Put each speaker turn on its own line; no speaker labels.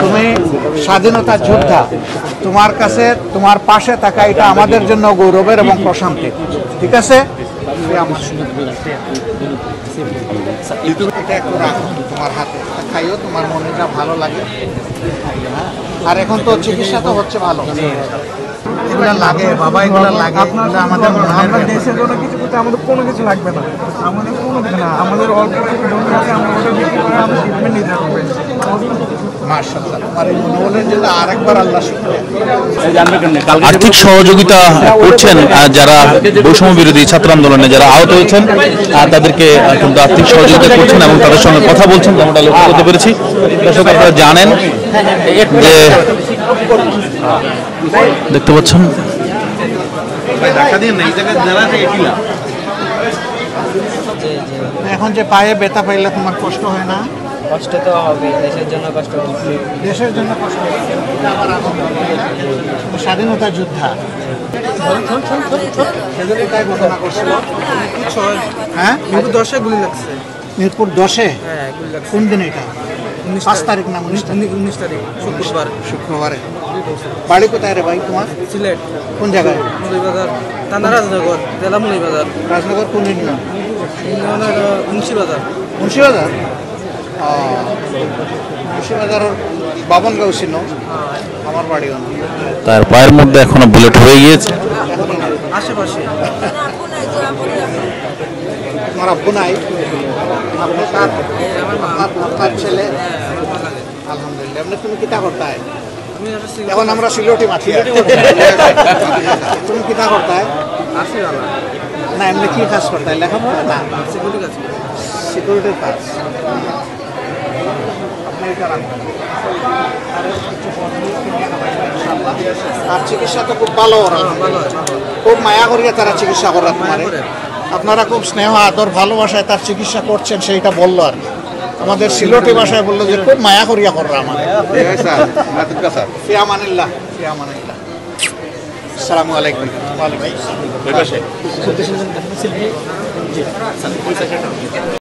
তুমি স্বাধীনতা যোদ্ধা, তোমার কাছে তোমার পাশে থাকা এটা আমাদের জন্য গৌরবের এবং প্রশান্তি। ঠিক আছে, এটা একটু রাখো তোমার হাতে, খাইও, তোমার মনে যা ভালো লাগে। আর এখন তো চিকিৎসা তো হচ্ছে ভালো, এগুলা লাগে বাবা, এগুলা লাগে। আমাদের
দেশের জন্য কিছু করতে আমাদের কোনো কিছু লাগবে না, আমাদের কোনো কিছু না, আমাদের অল্প কিছু জমি আছে, আমরা ওটা বিক্রি করে আমরা ট্রিটমেন্ট নিতে হবে।
মাশাআল্লাহ, তোমার এই মনোবলের জন্য আরেকবার আল্লাহ শুকরিয়া।
আর্থিক সহযোগিতা করছেন যারা বৈষম্য বিরোধী ছাত্র আন্দোলনে যারা আহত হয়েছেন, তাদেরকে কিন্তু আর্থিক সহযোগিতা করছেন এবং তাদের সঙ্গে কথা বলছেন, যেমনটা লক্ষ্য করতে পেরেছি। দর্শক, আপনারা জানেন যে দেখতে পাচ্ছেন
এখন যে পায়ে ব্যথা পাইলে তোমার কষ্ট হয় না?
কষ্ট তো হবে, দেশের জন্য কষ্ট হবে।
দেশের জন্য কষ্ট হবে, আবার স্বাধীনতা যোদ্ধা। এটাই ঘটনা করছিল। হ্যাঁ,
মিরপুর 10-এ গুলি লাগছে।
মিরপুর 10-এ?
হ্যাঁ, গুলি লাগছে।
কোন দিন এটা? 5 তারিখ না 19
তারিখ, শুক্রবার।
শুক্রবারে। বাড়ি কোথায় রে ভাই তোমার?
সিলেট।
কোন জায়গায়?
মৌলভীবাজার থানা, রাজনগর জেলা, মৌলভীবাজার।
রাজনগর কোন ইউনিয়ন?
মুন্সিবাজার।
মুন্সিবাজার? মুন্সিবাজার বাবনগাঁও ছিল আমার বাড়িও।
তার পায়ের মধ্যে এখনো বুলেট হয়ে গিয়েছে।
আশেপাশে
আমার আব্বু নাই? আপনি তার ছেলে? আলহামদুলিল্লাহ। আপনি তুমি কিতা করতায়? এখন আমরা সিলেটি মাঠি। তুমি কিতা করতায়? না, এমনি কি কাজ করতায়? লেখাপড়া না, সিকিউরিটির কাজ। আর চিকিৎসা তো খুব ভালো, খুব মায়া করিয়া তারা চিকিৎসা করে তোমার। আপনারা খুব স্নেহ আদর ভালোবাসায় তার চিকিৎসা করছেন, সেইটা বললো আর কি। আমাদের সিলেটি ভাষায় বললো যে খুব মায়া করিয়া কররা আমাদের। ফিয়ামানিল্লাহ, ফিয়ামানিল্লাহ। আসসালামু আলাইকুম। ওয়ালাইকুম আসসালাম।